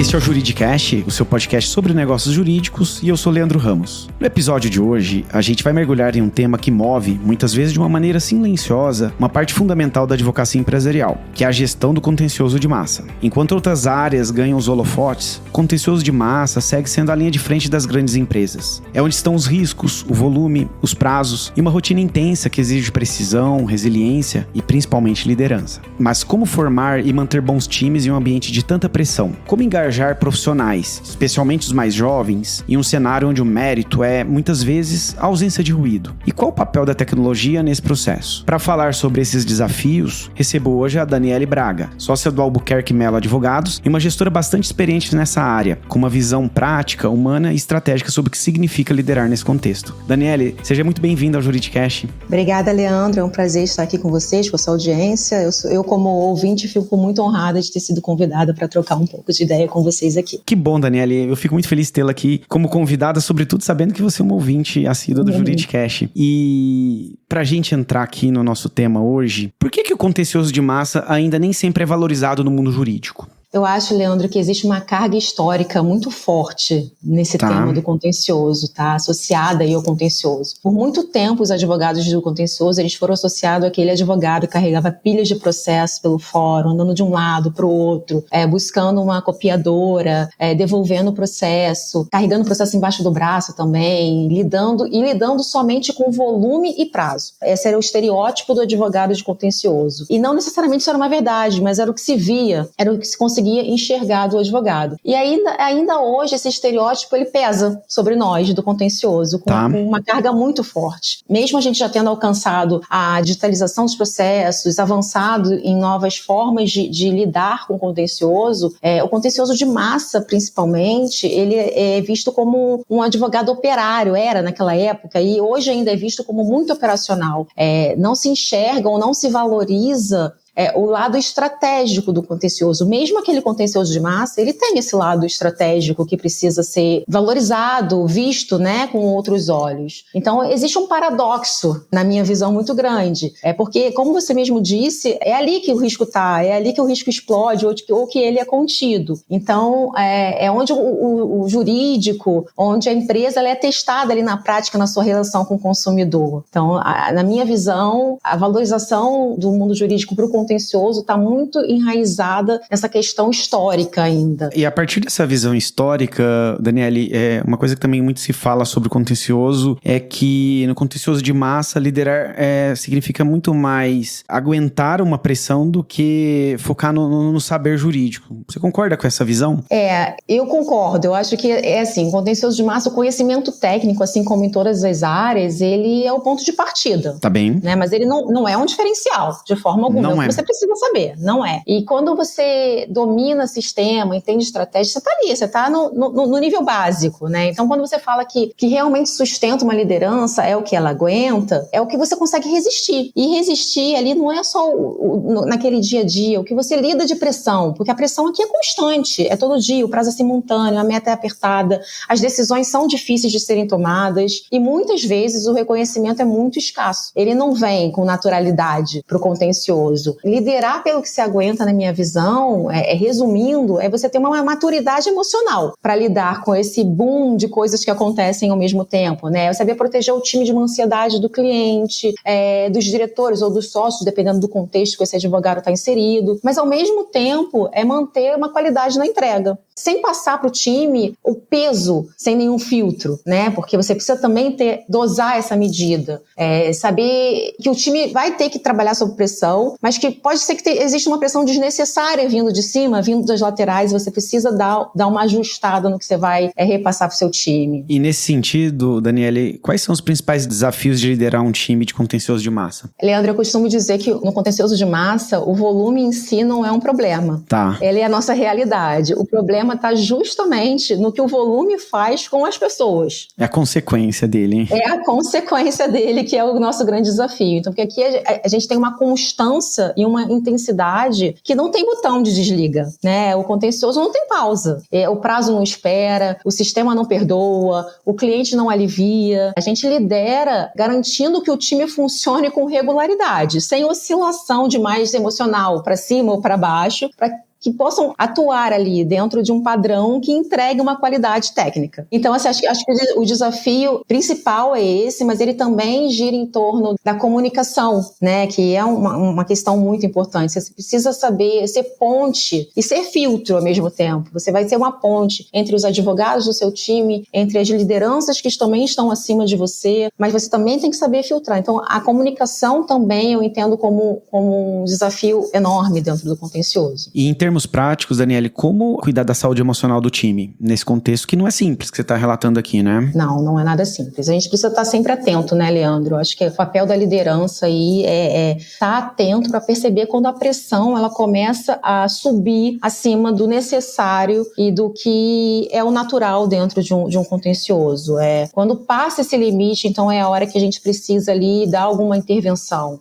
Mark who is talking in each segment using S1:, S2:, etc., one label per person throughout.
S1: Este é o Juridicast, o seu podcast sobre negócios jurídicos, e eu sou Leandro Ramos. No episódio de hoje, a gente vai mergulhar em um tema que move, muitas vezes de uma maneira silenciosa, uma parte fundamental da advocacia empresarial, que é a gestão do contencioso de massa. Enquanto outras áreas ganham os holofotes, o contencioso de massa segue sendo a linha de frente das grandes empresas. É onde estão os riscos, o volume, os prazos e uma rotina intensa que exige precisão, resiliência e principalmente liderança. Mas como formar e manter bons times em um ambiente de tanta pressão? Como engajar profissionais, especialmente os mais jovens, em um cenário onde o mérito é, muitas vezes, a ausência de ruído? E qual o papel da tecnologia nesse processo? Para falar sobre esses desafios, recebo hoje a Daniele Braga, sócia do Albuquerque Mello Advogados e uma gestora bastante experiente nessa área, com uma visão prática, humana e estratégica sobre o que significa liderar nesse contexto. Daniele, seja muito bem-vinda ao Juridicast.
S2: Obrigada, Leandro. É um prazer estar aqui com vocês, com a sua audiência. Eu como ouvinte, fico muito honrada de ter sido convidada para trocar um pouco de ideia com vocês aqui.
S1: Que bom, Daniele. Eu fico muito feliz de tê-la aqui como convidada, sobretudo sabendo que você é uma ouvinte assídua do Juridicast. E pra gente entrar aqui no nosso tema hoje, por que o contencioso de massa ainda nem sempre é valorizado no mundo jurídico?
S2: Eu acho, Leandro, que existe uma carga histórica muito forte nesse tema do contencioso, tá? Associada aí ao contencioso. Por muito tempo, os advogados do contencioso, eles foram associados àquele advogado que carregava pilhas de processo pelo fórum, andando de um lado para o outro, buscando uma copiadora, devolvendo o processo, carregando o processo embaixo do braço também, lidando somente com volume e prazo. Esse era o estereótipo do advogado de contencioso. E não necessariamente isso era uma verdade, mas era o que se via, era o que se conseguia enxergar do advogado. E ainda hoje esse estereótipo ele pesa sobre nós do contencioso com uma carga muito forte. Mesmo a gente já tendo alcançado a digitalização dos processos, avançado em novas formas de lidar com o contencioso de massa principalmente, ele é visto como um advogado operário, era naquela época, e hoje ainda é visto como muito operacional. Não se enxerga ou não se valoriza o lado estratégico do contencioso. Mesmo aquele contencioso de massa, ele tem esse lado estratégico que precisa ser valorizado, visto, né, com outros olhos. Então, existe um paradoxo, na minha visão, muito grande. Porque, como você mesmo disse, é ali que o risco está, é ali que o risco explode ou que ele é contido. Então, é onde o jurídico, onde a empresa ela é testada ali na prática, na sua relação com o consumidor. Então, na minha visão, a valorização do mundo jurídico para o contencioso está muito enraizada nessa questão histórica ainda.
S1: E a partir dessa visão histórica, Daniele, uma coisa que também muito se fala sobre o contencioso é que no contencioso de massa, liderar significa muito mais aguentar uma pressão do que focar no saber jurídico. Você concorda com essa visão?
S2: Eu concordo. Eu acho que assim, contencioso de massa, o conhecimento técnico, assim como em todas as áreas, ele é o ponto de partida.
S1: Tá bem.
S2: Né? Mas ele não é um diferencial, de forma alguma.
S1: Não é.
S2: Você precisa saber, não é. E quando você domina sistema, entende estratégia, você está ali, você está no nível básico, né? Então, quando você fala que realmente sustenta uma liderança, é o que ela aguenta, é o que você consegue resistir. E resistir ali não é só naquele dia a dia, o que você lida de pressão, porque a pressão aqui é constante, é todo dia, o prazo é simultâneo, a meta é apertada, as decisões são difíceis de serem tomadas e muitas vezes o reconhecimento é muito escasso. Ele não vem com naturalidade para o contencioso. Liderar pelo que se aguenta, na minha visão, resumindo, é você ter uma maturidade emocional para lidar com esse boom de coisas que acontecem ao mesmo tempo, né? É saber proteger o time de uma ansiedade do cliente, dos diretores ou dos sócios, dependendo do contexto que esse advogado está inserido, mas ao mesmo tempo é manter uma qualidade na entrega, sem passar para o time o peso, sem nenhum filtro, né? Porque você precisa também dosar essa medida, saber que o time vai ter que trabalhar sob pressão, mas que pode ser que exista uma pressão desnecessária vindo de cima, vindo das laterais, e você precisa dar uma ajustada no que você vai repassar para o seu time.
S1: E nesse sentido, Daniele, quais são os principais desafios de liderar um time de contencioso de massa?
S2: Leandro, eu costumo dizer que no contencioso de massa, o volume em si não é um problema. Ele é a nossa realidade. O problema está justamente no que o volume faz com as pessoas.
S1: É a consequência dele, hein?
S2: É a consequência dele que é o nosso grande desafio. Então, porque aqui a gente tem uma constância e uma intensidade que não tem botão de desliga, né? O contencioso não tem pausa. O prazo não espera, o sistema não perdoa, o cliente não alivia. A gente lidera garantindo que o time funcione com regularidade, sem oscilação demais emocional para cima ou para baixo, para que possam atuar ali dentro de um padrão que entregue uma qualidade técnica. Então, assim, acho que o desafio principal é esse, mas ele também gira em torno da comunicação, né, que é uma questão muito importante. Você precisa saber ser ponte e ser filtro ao mesmo tempo. Você vai ser uma ponte entre os advogados do seu time, entre as lideranças que também estão acima de você, mas você também tem que saber filtrar. Então, a comunicação também eu entendo como um desafio enorme dentro do contencioso.
S1: E em termos práticos, Daniele, como cuidar da saúde emocional do time? Nesse contexto que não é simples, que você está relatando aqui, né?
S2: Não é nada simples. A gente precisa estar sempre atento, né, Leandro? Acho que o papel da liderança aí é estar atento para perceber quando a pressão ela começa a subir acima do necessário e do que é o natural dentro de um contencioso. Quando passa esse limite, então é a hora que a gente precisa ali dar alguma intervenção.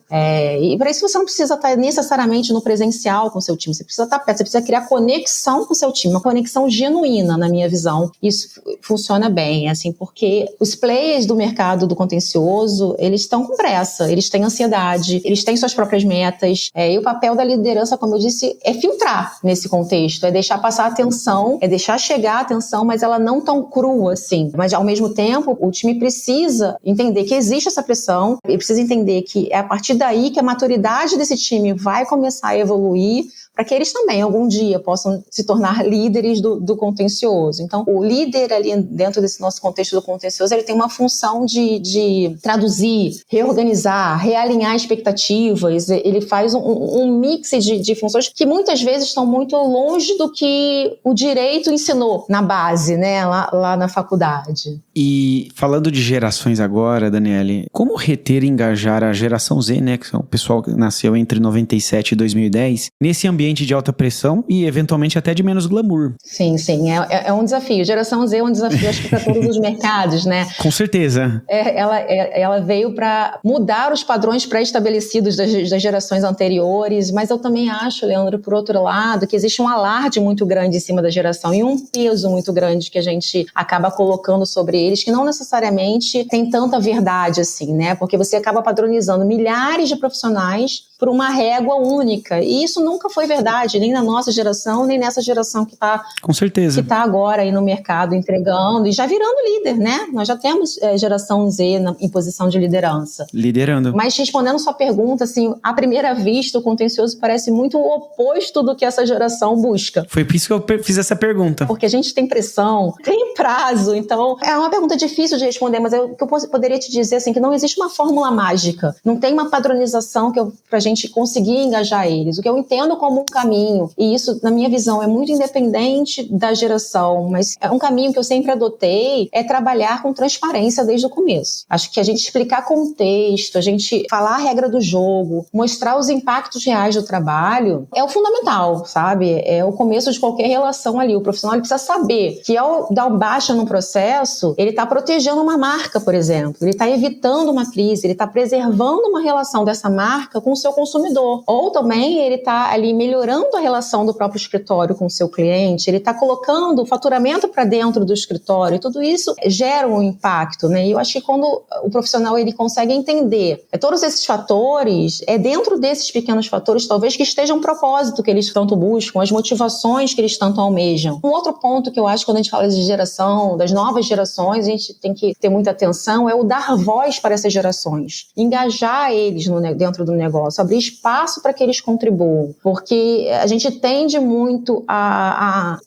S2: E para isso você não precisa estar necessariamente no presencial com o seu time, você precisa estar perto, você precisa criar conexão com o seu time, uma conexão genuína, na minha visão. Isso funciona bem, assim, porque os players do mercado do contencioso, eles estão com pressa, eles têm ansiedade, eles têm suas próprias metas, e o papel da liderança, como eu disse, é filtrar nesse contexto, é deixar passar a atenção, é deixar chegar a atenção, mas ela não tão crua assim. Mas, ao mesmo tempo, o time precisa entender que existe essa pressão, ele precisa entender que é a partir daí que a maturidade desse time vai começar a evoluir, para que eles também, algum dia, possam se tornar líderes do contencioso. Então, o líder ali dentro desse nosso contexto do contencioso, ele tem uma função de traduzir, reorganizar, realinhar expectativas, ele faz um mix de funções que muitas vezes estão muito longe do que o direito ensinou na base, né, lá na faculdade.
S1: E falando de gerações agora, Daniele, como reter e engajar a geração Z, né, que é o pessoal que nasceu entre 97 e 2010, nesse ambiente de alta pressão e eventualmente até de menos glamour?
S2: Sim, é um desafio. Geração Z é um desafio, acho que para todos os mercados, né?
S1: Com certeza.
S2: Ela veio para mudar os padrões pré-estabelecidos das gerações anteriores, mas eu também acho, Leandro, por outro lado, que existe um alarde muito grande em cima da geração e um peso muito grande que a gente acaba colocando sobre eles, que não necessariamente tem tanta verdade assim, né? Porque você acaba padronizando milhares de profissionais por uma régua única. E isso nunca foi verdade, nem na nossa geração, nem nessa geração que está
S1: com certeza,
S2: que está agora aí no mercado entregando e já virando líder, né? Nós já temos geração Z em posição de liderança.
S1: Liderando.
S2: Mas respondendo sua pergunta, assim, à primeira vista, o contencioso parece muito o oposto do que essa geração busca.
S1: Foi por isso que eu fiz essa pergunta.
S2: Porque a gente tem pressão, tem prazo, então é uma pergunta difícil de responder, mas o que eu poderia te dizer, assim, que não existe uma fórmula mágica, não tem uma padronização pra gente conseguir engajar eles. O que eu entendo como um caminho, e isso, na minha visão, é muito independente da geração, mas é um caminho que eu sempre adotei, é trabalhar com transparência desde o começo. Acho que a gente explicar contexto, a gente falar a regra do jogo, mostrar os impactos reais do trabalho, é o fundamental, sabe? É o começo de qualquer relação ali. O profissional ele precisa saber que ao dar baixa no processo, ele está protegendo uma marca, por exemplo, ele está evitando uma crise, ele está preservando uma relação dessa marca com o seu consumidor. Ou também ele está ali melhorando a relação do próprio escritório com o seu cliente, ele está colocando o faturamento para dentro do escritório, e tudo isso gera um impacto, né? E eu acho que quando o profissional ele consegue entender todos esses fatores, dentro desses pequenos fatores, talvez que esteja um propósito que eles tanto buscam, as motivações que eles tanto almejam. Um outro ponto que eu acho que quando a gente fala de geração, das novas gerações, a gente tem que ter muita atenção, é o dar voz para essas gerações, engajar eles dentro do negócio, abrir espaço para que eles contribuam, porque a gente tende muito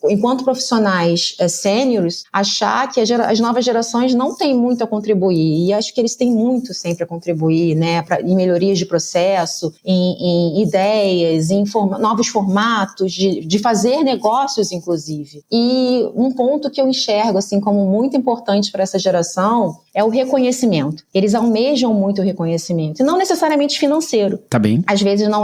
S2: enquanto profissionais sêniores, achar que as novas gerações não têm muito a contribuir, e acho que eles têm muito sempre a contribuir, né, em melhorias de processo, em ideias, em novos formatos de fazer negócios, inclusive. E um ponto que eu enxergo assim como muito importante para essa geração é o reconhecimento. Eles almejam muito o reconhecimento, e não necessariamente financeiro.
S1: Tá bem.
S2: Às vezes não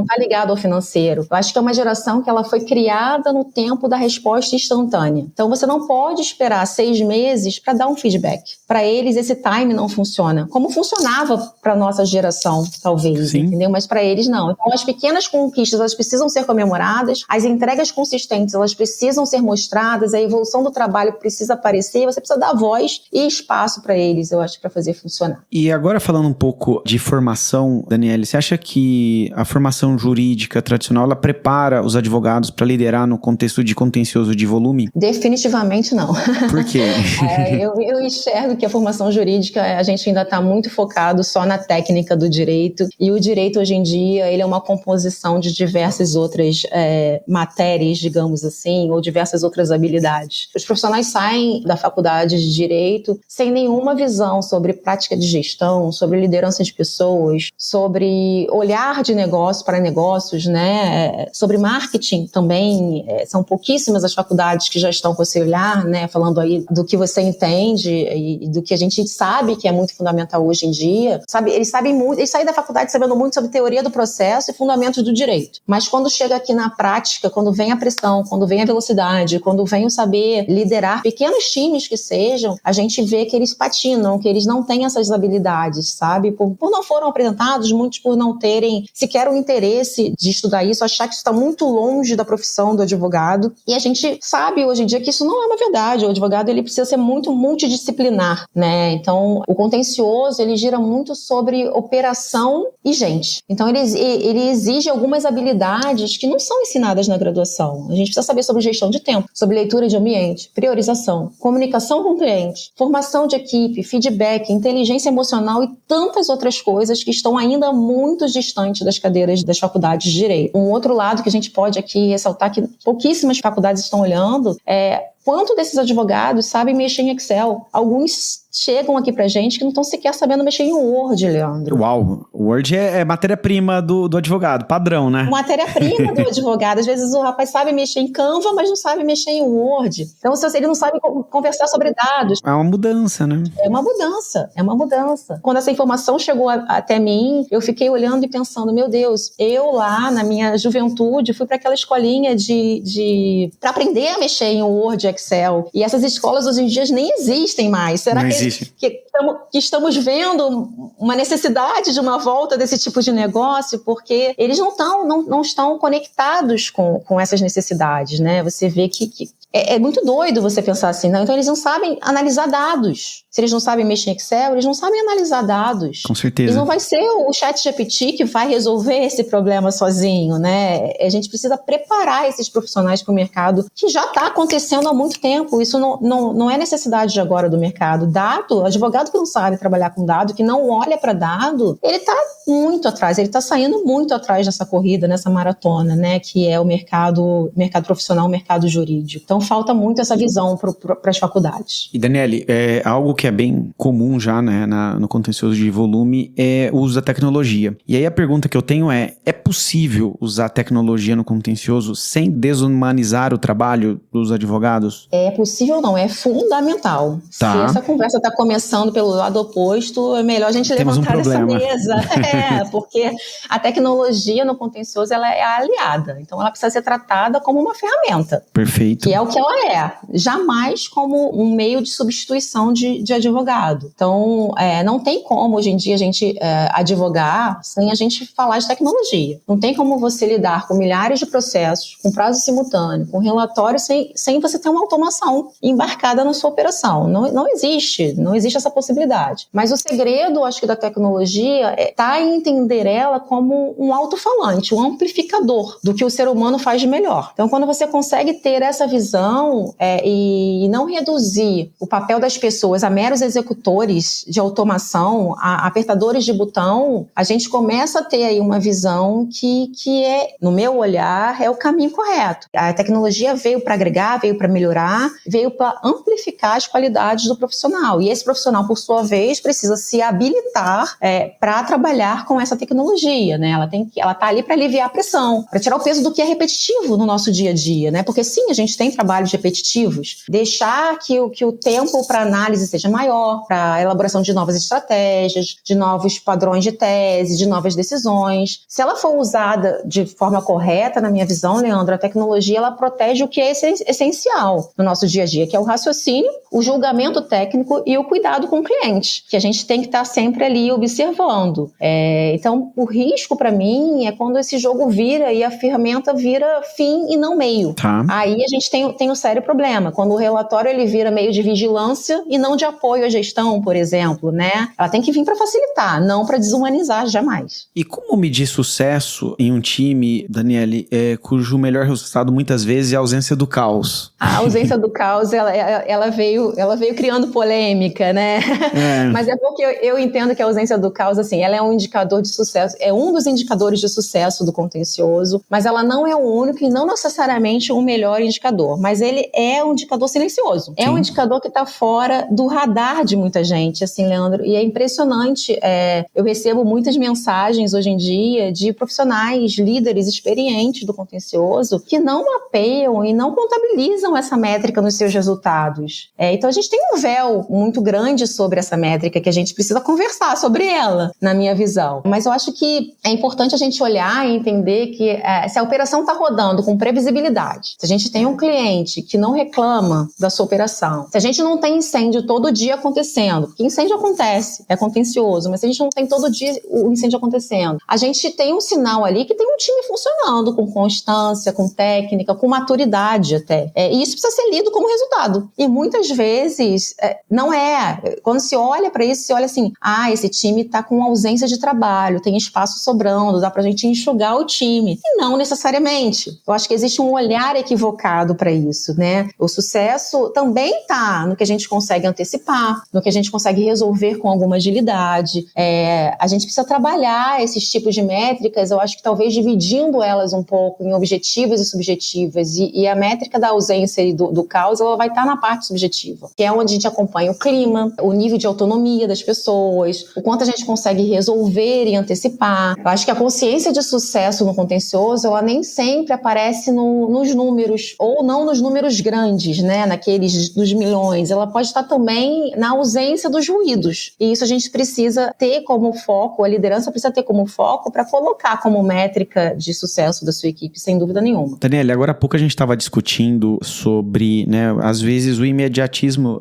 S2: tá ligado ao financeiro. Eu acho que é uma geração que ela foi criada no tempo da resposta instantânea. Então você não pode esperar 6 meses para dar um feedback. Para eles esse time não funciona. Como funcionava para nossa geração, talvez,
S1: sim,
S2: entendeu? Mas para eles não. Então as pequenas conquistas, elas precisam ser comemoradas, as entregas consistentes, elas precisam ser mostradas, a evolução do trabalho precisa aparecer, você precisa dar voz e espaço para eles, eu acho, para fazer funcionar.
S1: E agora falando um pouco de formação, Daniele, você acha que a formação jurídica tradicional, ela prepara prepara os advogados para liderar no contexto de contencioso de volume?
S2: Definitivamente não.
S1: Por quê?
S2: Eu enxergo que a formação jurídica, a gente ainda está muito focado só na técnica do direito, e o direito hoje em dia ele é uma composição de diversas outras matérias, digamos assim, ou diversas outras habilidades. Os profissionais saem da faculdade de direito sem nenhuma visão sobre prática de gestão, sobre liderança de pessoas, sobre olhar de negócio para negócios, né? Sobre marketing também. São pouquíssimas as faculdades que já estão com esse olhar, né? Falando aí do que você entende e do que a gente sabe que é muito fundamental hoje em dia. Eles sabem muito, eles saem da faculdade sabendo muito sobre teoria do processo e fundamentos do direito. Mas quando chega aqui na prática, quando vem a pressão, quando vem a velocidade, quando vem o saber liderar pequenos times que sejam, a gente vê que eles patinam, que eles não têm essas habilidades, sabe? Por não foram apresentados, muitos por não terem sequer o interesse de estudar isso, achar que isso está muito longe da profissão do advogado. E a gente sabe hoje em dia que isso não é uma verdade. O advogado ele precisa ser muito multidisciplinar, né? Então, o contencioso ele gira muito sobre operação e gente. Então, ele exige algumas habilidades que não são ensinadas na graduação. A gente precisa saber sobre gestão de tempo, sobre leitura de ambiente, priorização, comunicação com o cliente, formação de equipe, feedback, inteligência emocional e tantas outras coisas que estão ainda muito distantes das cadeiras das faculdades de direito. Um outro lado que a gente pode aqui ressaltar que pouquíssimas faculdades estão olhando é quanto desses advogados sabem mexer em Excel. Alguns chegam aqui pra gente que não estão sequer sabendo mexer em Word, Leandro.
S1: Uau, o Word é matéria-prima do advogado, padrão, né?
S2: Matéria-prima do advogado. Às vezes o rapaz sabe mexer em Canva, mas não sabe mexer em Word. Então, ele não sabe conversar sobre dados.
S1: É uma mudança, né?
S2: É uma mudança. Quando essa informação chegou até mim, eu fiquei olhando e pensando, meu Deus, eu lá na minha juventude fui para aquela escolinha para aprender a mexer em Word, Excel. E essas escolas hoje em dia nem existem mais. Será que estamos vendo uma necessidade de uma volta desse tipo de negócio? Porque eles não estão conectados com essas necessidades, né? Você vê que é muito doido você pensar assim, não? Então eles não sabem analisar dados. Se eles não sabem mexer em Excel, eles não sabem analisar dados.
S1: Com certeza.
S2: E não vai ser o ChatGPT que vai resolver esse problema sozinho, né? A gente precisa preparar esses profissionais para o mercado que já está acontecendo há muito tempo. Isso não é necessidade de agora do mercado. Dado, advogado que não sabe trabalhar com dado, que não olha para dado, ele está muito atrás, ele está saindo muito atrás nessa corrida, nessa maratona, né? Que é o mercado profissional, o mercado jurídico. Então falta muito essa visão para as faculdades.
S1: E Daniele, algo que é bem comum já, né, no contencioso de volume é o uso da tecnologia. E aí a pergunta que eu tenho é possível usar tecnologia no contencioso sem desumanizar o trabalho dos advogados?
S2: É possível não, é fundamental.
S1: Tá.
S2: Se essa conversa está começando pelo lado oposto, é melhor a gente levantar essa mesa. Porque a tecnologia no contencioso ela é aliada. Então ela precisa ser tratada como uma ferramenta.
S1: Perfeito.
S2: Que é o que ela é. Jamais como um meio de substituição de advogado. Então, não tem como hoje em dia a gente advogar sem a gente falar de tecnologia. Não tem como você lidar com milhares de processos, com prazo simultâneo, com relatório, sem você ter uma automação embarcada na sua operação. Não existe essa possibilidade. Mas o segredo, acho que, da tecnologia está em entender ela como um alto-falante, um amplificador do que o ser humano faz de melhor. Então, quando você consegue ter essa visão e não reduzir o papel das pessoas a meros executores de automação, a apertadores de botão, a gente começa a ter aí uma visão que no meu olhar, é o caminho correto. A tecnologia veio para agregar, veio para melhorar, veio para amplificar as qualidades do profissional. E esse profissional, por sua vez, precisa se habilitar para trabalhar com essa tecnologia, né? Ela tá ali para aliviar a pressão, para tirar o peso do que é repetitivo no nosso dia a dia, né? Porque sim, a gente tem trabalhos repetitivos, deixar que o tempo para análise seja maior, para a elaboração de novas estratégias, de novos padrões de tese, de novas decisões. Se ela for usada de forma correta, na minha visão, Leandro, a tecnologia ela protege o que é essencial no nosso dia a dia, que é o raciocínio, o julgamento técnico e o cuidado com o cliente, que a gente tem que estar sempre ali observando. Então, o risco para mim é quando esse jogo vira e a ferramenta vira fim e não meio.
S1: Tá.
S2: Aí a gente tem tem um sério problema. Quando o relatório ele vira meio de vigilância e não de apoio à gestão, por exemplo, né? Ela tem que vir para facilitar, não para desumanizar jamais.
S1: E como medir sucesso em um time, Daniele, cujo melhor resultado muitas vezes é a ausência do caos?
S2: A ausência do caos, ela veio criando polêmica, né? Mas é porque eu entendo que a ausência do caos, assim, ela é um indicador de sucesso, é um dos indicadores de sucesso do contencioso, mas ela não é o único e não necessariamente o melhor indicador, mas ele é um indicador silencioso. É um indicador que está fora do radar de muita gente, assim, Leandro, e é impressionante. Eu recebo muitas mensagens hoje em dia de profissionais, líderes experientes do contencioso que não mapeiam e não contabilizam essa métrica nos seus resultados. Então a gente tem um véu muito grande sobre essa métrica que a gente precisa conversar sobre ela, na minha visão. Mas eu acho que é importante a gente olhar e entender que se a operação está rodando com previsibilidade, se a gente tem um cliente que não reclama da sua operação, se a gente não tem incêndio todo dia acontecendo, porque incêndio acontece, é contencioso, mas se a gente não tem todo dia o incêndio acontecendo, a gente tem um sinal ali que tem um time funcionando com constância, com técnica, com maturidade até. E isso precisa ser lido como resultado. E muitas vezes não é. Quando se olha para isso, se olha assim, esse time está com ausência de trabalho, tem espaço sobrando, dá pra gente enxugar o time. E não necessariamente. Eu acho que existe um olhar equivocado para isso, né? O sucesso também está no que a gente consegue antecipar, no que a gente consegue resolver com alguma agilidade. A gente precisa trabalhar esses tipos de métricas, eu acho que talvez dividindo elas um pouco em objetivas e subjetivas, e a métrica da ausência e do caos, ela vai estar na parte subjetiva, que é onde a gente acompanha o clima, o nível de autonomia das pessoas, o quanto a gente consegue resolver e antecipar. Eu acho que a consciência de sucesso no contencioso, ela nem sempre aparece nos números, ou não nos números grandes, né, naqueles dos milhões. Ela pode estar também na ausência dos ruídos. E isso a gente precisa ter como foco, a liderança precisa ter como foco para colocar como métrica de sucesso da sua equipe, sem dúvida nenhuma.
S1: Daniele, agora há pouco a gente estava discutindo sobre, né, às vezes o imediatismo,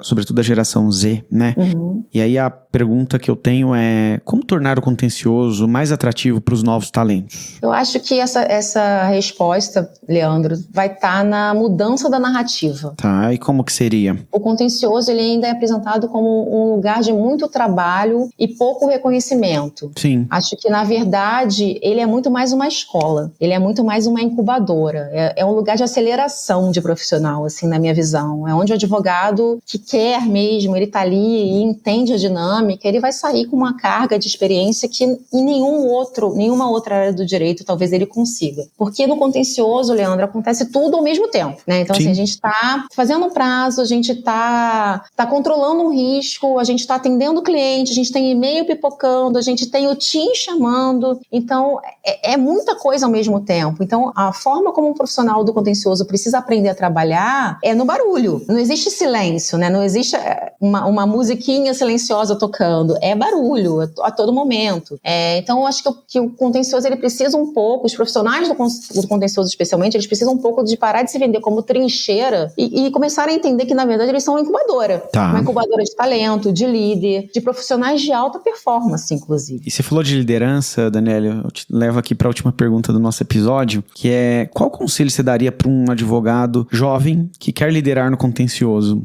S1: sobretudo da geração Z, né?
S2: Uhum.
S1: E aí a pergunta que eu tenho é como tornar o contencioso mais atrativo para os novos talentos?
S2: Eu acho que essa resposta, Leandro, vai estar na mudança da narrativa.
S1: Tá, e como que seria?
S2: O contencioso, ele ainda é apresentado como um lugar de muito trabalho e pouco reconhecimento.
S1: Sim.
S2: Acho que, na verdade, ele é muito mais uma escola, ele é muito mais uma incubadora, é um lugar de aceleração de profissional, assim, na minha visão. É onde o advogado que quer mesmo, ele tá ali e entende a dinâmica, ele vai sair com uma carga de experiência que em nenhuma outra área do direito talvez ele consiga. Porque no contencioso, Leandro, acontece tudo ao mesmo tempo, né? Então, assim, a gente tá fazendo um prazo, a gente tá controlando um risco, a gente tá atendendo o cliente, a gente tem e-mail pipocando, a gente tem o team chamando. Então, é muita coisa ao mesmo tempo. Então, a forma como um profissional do contencioso precisa aprender a trabalhar é no barulho. Não existe silêncio, né? Não existe uma musiquinha silenciosa tocando. É barulho a todo momento. Então, eu acho que o contencioso, ele precisa um pouco, os profissionais do contencioso especialmente, eles precisam um pouco de parar de se vender como trincheira e começar a entender que, na verdade, eles são uma incubadora.
S1: Tá.
S2: Uma incubadora de talento, de líder, de profissionais de alta performance, inclusive.
S1: E você falou de liderança, Daniele, eu te levo aqui para a última pergunta do nosso episódio, que é qual conselho você daria para um advogado jovem que quer liderar no contencioso?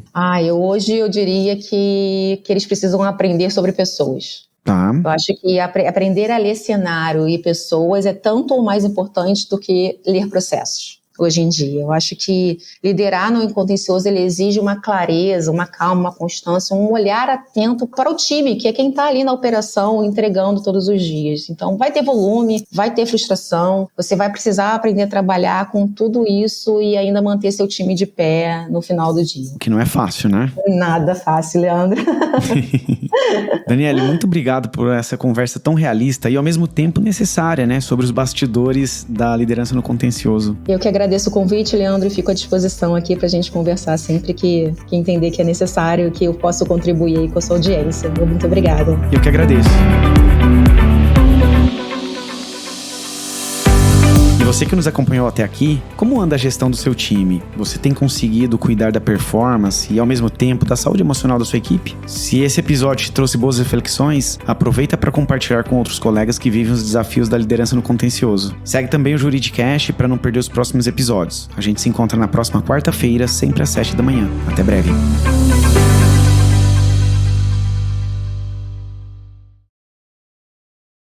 S2: Hoje eu diria que eles precisam aprender sobre pessoas.
S1: Tá.
S2: Eu acho que aprender a ler cenário e pessoas é tanto ou mais importante do que ler processos. Hoje em dia, eu acho que liderar no contencioso, ele exige uma clareza, uma calma, uma constância, um olhar atento para o time, que é quem está ali na operação entregando todos os dias. Então, vai ter volume, vai ter frustração, você vai precisar aprender a trabalhar com tudo isso e ainda manter seu time de pé no final do dia.
S1: Que não é fácil, né?
S2: Nada fácil, Leandro.
S1: Daniele, muito obrigado por essa conversa tão realista e ao mesmo tempo necessária, né, sobre os bastidores da liderança no contencioso.
S2: Eu que agradeço o convite, Leandro, e fico à disposição aqui para a gente conversar sempre que entender que é necessário, que eu posso contribuir aí com a sua audiência. Muito obrigada.
S1: Eu que agradeço. Você que nos acompanhou até aqui, como anda a gestão do seu time? Você tem conseguido cuidar da performance e ao mesmo tempo da saúde emocional da sua equipe? Se esse episódio te trouxe boas reflexões, aproveita para compartilhar com outros colegas que vivem os desafios da liderança no contencioso. Segue também o Juridicast para não perder os próximos episódios. A gente se encontra na próxima quarta-feira, sempre às 7 da manhã. Até breve.